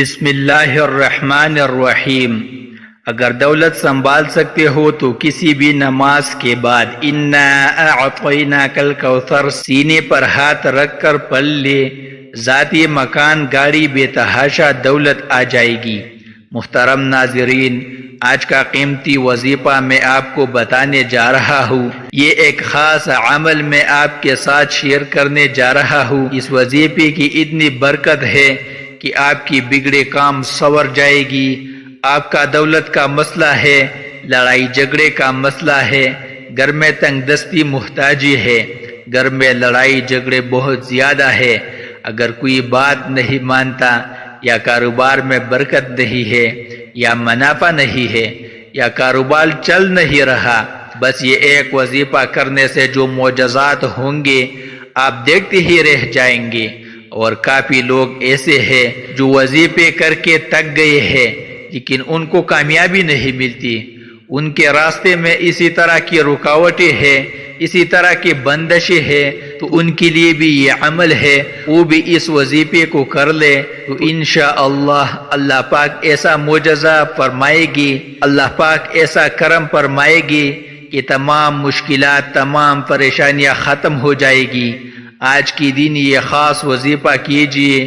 بسم اللہ الرحمن الرحیم۔ اگر دولت سنبھال سکتے ہو تو کسی بھی نماز کے بعد انا اعطیناک الکوثر سینے پر ہاتھ رکھ کر پڑھ لے، ذاتی مکان گاڑی بے تحاشا دولت آ جائے گی۔ محترم ناظرین، آج کا قیمتی وظیفہ میں آپ کو بتانے جا رہا ہوں۔ یہ ایک خاص عمل میں آپ کے ساتھ شیئر کرنے جا رہا ہوں۔ اس وظیفے کی اتنی برکت ہے کہ آپ کی بگڑے کام سنور جائے گی۔ آپ کا دولت کا مسئلہ ہے، لڑائی جھگڑے کا مسئلہ ہے، گھر میں تنگ دستی محتاجی ہے، گھر میں لڑائی جھگڑے بہت زیادہ ہے، اگر کوئی بات نہیں مانتا، یا کاروبار میں برکت نہیں ہے، یا منافع نہیں ہے، یا کاروبار چل نہیں رہا، بس یہ ایک وظیفہ کرنے سے جو معجزات ہوں گے آپ دیکھتے ہی رہ جائیں گے۔ اور کافی لوگ ایسے ہیں جو وظیفے کر کے تک گئے ہیں لیکن ان کو کامیابی نہیں ملتی۔ ان کے راستے میں اسی طرح کی رکاوٹیں ہیں، اسی طرح کی بندشیں ہیں، تو ان کے لیے بھی یہ عمل ہے، وہ بھی اس وظیفے کو کر لے تو انشاءاللہ اللہ پاک ایسا معجزہ فرمائے گی، اللہ پاک ایسا کرم فرمائے گی کہ تمام مشکلات، تمام پریشانیاں ختم ہو جائے گی۔ آج کی دن یہ خاص وظیفہ کیجئے۔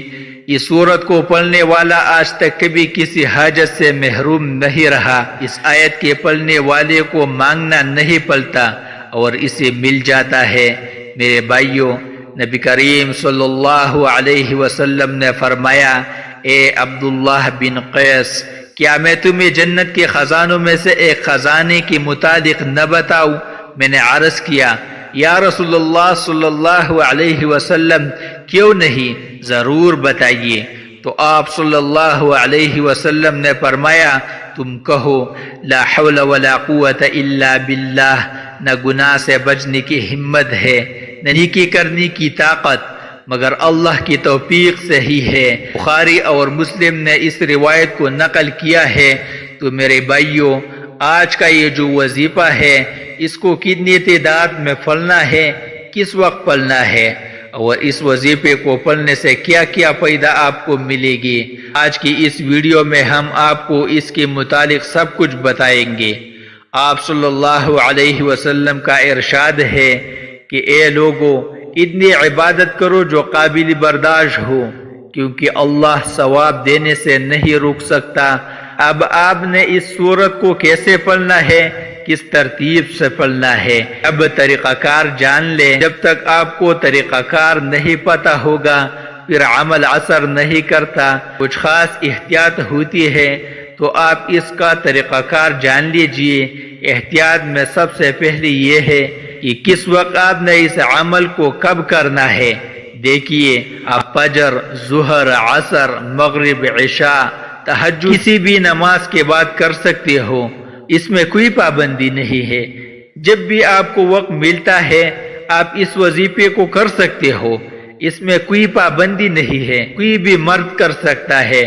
اس سورت کو پڑھنے والا آج تک کبھی کسی حاجت سے محروم نہیں رہا۔ اس آیت کے پڑھنے والے کو مانگنا نہیں پڑتا اور اسے مل جاتا ہے۔ میرے بھائیوں، نبی کریم صلی اللہ علیہ وسلم نے فرمایا، اے عبداللہ بن قیس، کیا میں تمہیں جنت کے خزانوں میں سے ایک خزانے کے متعلق نہ بتاؤں؟ میں نے عرض کیا، یا رسول اللہ صلی اللہ علیہ وسلم، کیوں نہیں، ضرور بتائیے۔ تو آپ صلی اللہ علیہ وسلم نے فرمایا، تم کہو لا حول ولا قوت الا باللہ، نہ گناہ سے بچنے کی ہمت ہے، نہ نیکی کرنے کی طاقت مگر اللہ کی توفیق سے ہی ہے۔ بخاری اور مسلم نے اس روایت کو نقل کیا ہے۔ تو میرے بھائیوں، آج کا یہ جو وظیفہ ہے، اس کو کتنی تعداد میں پڑھنا ہے، کس وقت پڑھنا ہے، اور اس وظیفے کو پڑھنے سے کیا کیا فائدہ آپ کو ملے گی، آج کی اس ویڈیو میں ہم آپ کو اس کے متعلق سب کچھ بتائیں گے۔ آپ صلی اللہ علیہ وسلم کا ارشاد ہے کہ اے لوگو، اتنی عبادت کرو جو قابل برداشت ہو، کیونکہ اللہ ثواب دینے سے نہیں روک سکتا۔ اب آپ نے اس سورت کو کیسے پڑھنا ہے، کس ترتیب سے پڑھنا ہے، اب طریقہ کار جان لے۔ جب تک آپ کو طریقہ کار نہیں پتا ہوگا پھر عمل اثر نہیں کرتا۔ کچھ خاص احتیاط ہوتی ہے تو آپ اس کا طریقہ کار جان لیجئے۔ احتیاط میں سب سے پہلے یہ ہے کہ کس وقت آپ نے اس عمل کو کب کرنا ہے۔ دیکھیے، آپ فجر، ظہر، عصر، مغرب، عشاء، تہجد کسی بھی نماز کے بعد کر سکتے ہو، اس میں کوئی پابندی نہیں ہے۔ جب بھی آپ کو وقت ملتا ہے آپ اس وظیفے کو کر سکتے ہو، اس میں کوئی پابندی نہیں ہے۔ کوئی بھی مرد کر سکتا ہے،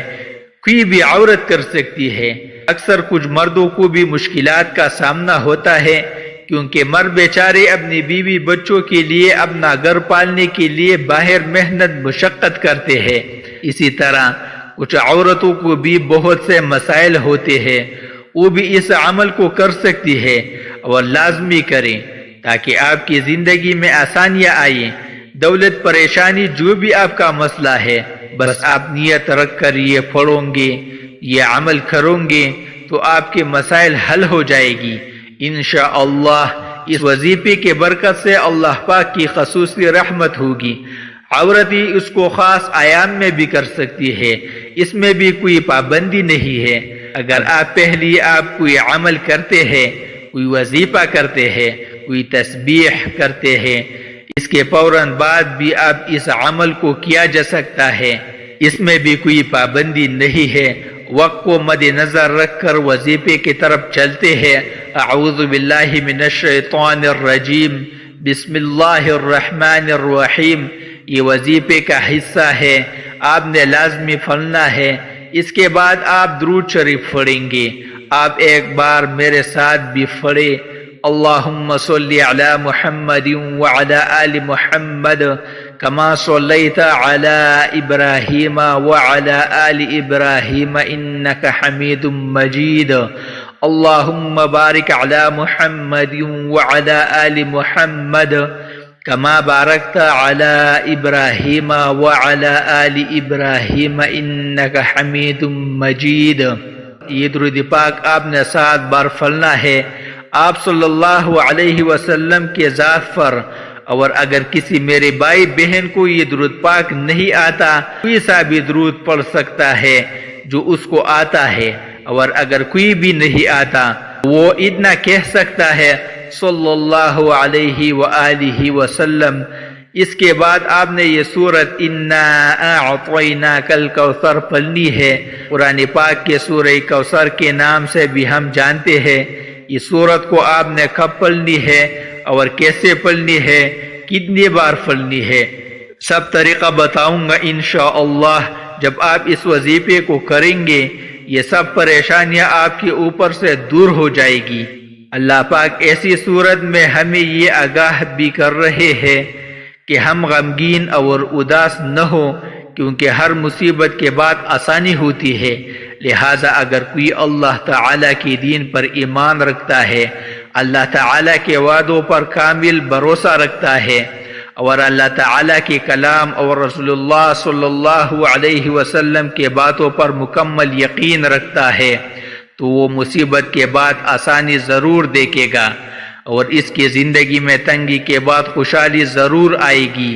کوئی بھی عورت کر سکتی ہے۔ اکثر کچھ مردوں کو بھی مشکلات کا سامنا ہوتا ہے، کیونکہ مرد بیچارے اپنی بیوی بچوں کے لیے، اپنا گھر پالنے کے لیے باہر محنت مشقت کرتے ہیں۔ اسی طرح کچھ عورتوں کو بھی بہت سے مسائل ہوتے ہیں، وہ بھی اس عمل کو کر سکتی ہے، اور لازمی کریں تاکہ آپ کی زندگی میں آسانیاں آئیں۔ دولت، پریشانی، جو بھی آپ کا مسئلہ ہے، بس آپ نیت رکھ کر یہ پڑھیں گے، یہ عمل کریں گے تو آپ کے مسائل حل ہو جائے گی انشاءاللہ۔ اس وظیفے کے برکت سے اللہ پاک کی خصوصی رحمت ہوگی۔ عورتیں اس کو خاص ایام میں بھی کر سکتی ہے، اس میں بھی کوئی پابندی نہیں ہے۔ اگر آپ پہلے آپ کوئی عمل کرتے ہیں، کوئی وظیفہ کرتے ہیں، کوئی تسبیح کرتے ہیں، اس کے فوراً بعد بھی آپ اس عمل کو کیا جا سکتا ہے، اس میں بھی کوئی پابندی نہیں ہے۔ وقت کو مد نظر رکھ کر وظیفے کی طرف چلتے ہیں۔ اعوذ باللہ من الشیطان الرجیم، بسم اللہ الرحمن الرحیم، یہ وظیفے کا حصہ ہے، آپ نے لازمی پڑھنا ہے۔ اس کے بعد آپ درود شریف پڑھیں گے۔ آپ ایک بار میرے ساتھ بھی پڑھیں، اللہم صلی علی محمد وعلی آل محمد كما صليت على إبراهيم وعلى آل إبراهيم إنك حميد مجيد اللهم بارك على محمد وعلى آل محمد كما باركت على إبراهيم وعلى آل إبراهيم إنك حميد مجيد۔ یہ درود پاک آپ نے 7 بار پڑھنا ہے آپ صلی اللہ علیہ وسلم کے ذات پر، اور اگر کسی میرے بھائی بہن کو یہ درود پاک نہیں آتا کوئی سا بھی درود پڑھ سکتا ہے جو اس کو آتا ہے، اور اگر کوئی بھی نہیں آتا وہ اتنا کہہ سکتا ہے صلی اللہ علیہ وآلہ وسلم۔ اس کے بعد آپ نے یہ سورت انا اعطیناک الکوثر پڑھنی ہے۔ قرآن پاک کے سورہ کوثر کے نام سے بھی ہم جانتے ہیں۔ یہ سورت کو آپ نے کب پڑھنی ہے اور کیسے پڑھنی ہے، کتنی بار پڑھنی ہے، سب طریقہ بتاؤں گا انشاءاللہ۔ جب آپ اس وظیفے کو کریں گے یہ سب پریشانیاں آپ کے اوپر سے دور ہو جائے گی۔ اللہ پاک ایسی صورت میں ہمیں یہ آگاہ بھی کر رہے ہیں کہ ہم غمگین اور اداس نہ ہو، کیونکہ ہر مصیبت کے بعد آسانی ہوتی ہے۔ لہٰذا اگر کوئی اللہ تعالیٰ کے دین پر ایمان رکھتا ہے، اللہ تعالیٰ کے وعدوں پر کامل بھروسہ رکھتا ہے، اور اللہ تعالیٰ کے کلام اور رسول اللہ صلی اللہ علیہ وسلم کے باتوں پر مکمل یقین رکھتا ہے، تو وہ مصیبت کے بعد آسانی ضرور دیکھے گا، اور اس کی زندگی میں تنگی کے بعد خوشحالی ضرور آئے گی۔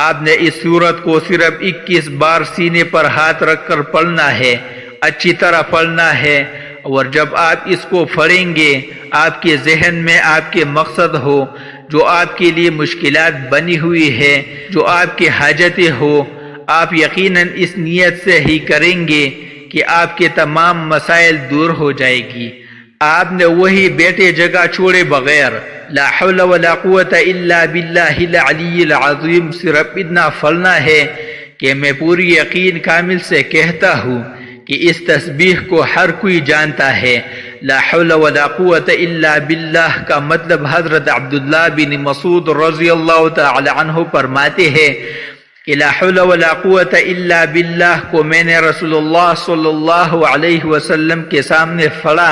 آپ نے اس سورت کو صرف 21 بار سینے پر ہاتھ رکھ کر پڑھنا ہے، اچھی طرح پڑھنا ہے، اور جب آپ اس کو پڑھیں گے آپ کے ذہن میں آپ کے مقصد ہو، جو آپ کے لیے مشکلات بنی ہوئی ہے، جو آپ کی حاجتیں ہو، آپ یقیناً اس نیت سے ہی کریں گے کہ آپ کے تمام مسائل دور ہو جائے گی۔ آپ نے وہی بیٹے جگہ چھوڑے بغیر لا حول ولا قوت الا باللہ العلی العظیم صرف اتنا پڑھنا ہے کہ میں پوری یقین کامل سے کہتا ہوں کہ اس تسبیح کو ہر کوئی جانتا ہے۔ لا حول ولا قوت الا باللہ کا مطلب حضرت عبداللہ بن مسعود رضی اللہ تعالی عنہ فرماتے ہیں کہ لا حول ولا قوت الا باللہ کو میں نے رسول اللہ صلی اللہ علیہ وسلم کے سامنے پڑھا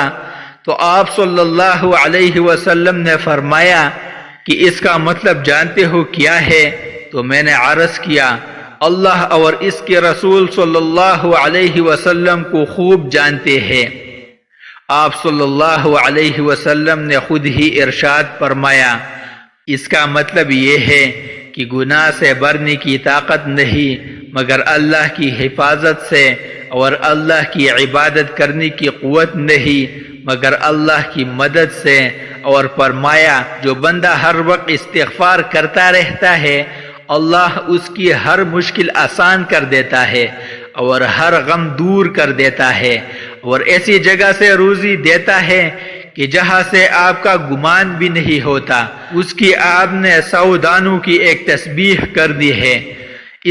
تو آپ صلی اللہ علیہ وسلم نے فرمایا کہ اس کا مطلب جانتے ہو کیا ہے؟ تو میں نے عرض کیا اللہ اور اس کے رسول صلی اللہ علیہ وسلم کو خوب جانتے ہیں۔ آپ صلی اللہ علیہ وسلم نے خود ہی ارشاد فرمایا اس کا مطلب یہ ہے کہ گناہ سے برنے کی طاقت نہیں مگر اللہ کی حفاظت سے، اور اللہ کی عبادت کرنے کی قوت نہیں مگر اللہ کی مدد سے، اور فرمایا جو بندہ ہر وقت استغفار کرتا رہتا ہے اللہ اس کی ہر مشکل آسان کر دیتا ہے اور ہر غم دور کر دیتا ہے، اور ایسی جگہ سے روزی دیتا ہے کہ جہاں سے آپ کا گمان بھی نہیں ہوتا۔ اس کی آپ نے 100 دانوں کی ایک تسبیح کر دی ہے۔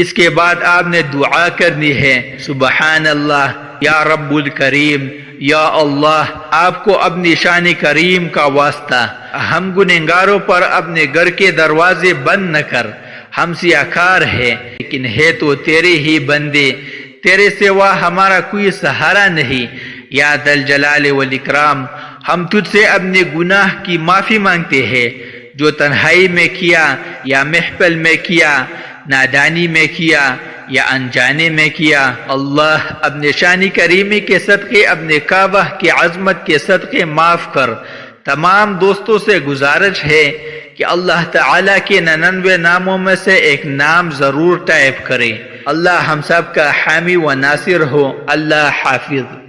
اس کے بعد آپ نے دعا کرنی ہے سبحان اللہ یا رب الکریم، یا اللہ آپ کو اپنی شان کریم کا واسطہ ہم گنہگاروں پر اپنے گھر کے دروازے بند نہ کر، ہم سیاہکار ہیں لیکن ہے تو تیرے ہی بندے، تیرے سوا ہمارا کوئی سہارا نہیں۔ یا ذا الجلال والاکرام ہم تجھ سے اپنے گناہ کی معافی مانگتے ہیں، جو تنہائی میں کیا یا محفل میں کیا، نادانی میں کیا یا انجانے میں کیا۔ اللہ اپنے شان کریمی کے صدقے، اپنے کعبہ کی عظمت کے صدقے معاف کر۔ تمام دوستوں سے گزارش ہے کہ اللہ تعالیٰ کے 99 ناموں میں سے ایک نام ضرور ٹائپ کرے۔ اللہ ہم سب کا حامی و ناصر ہو۔ اللہ حافظ۔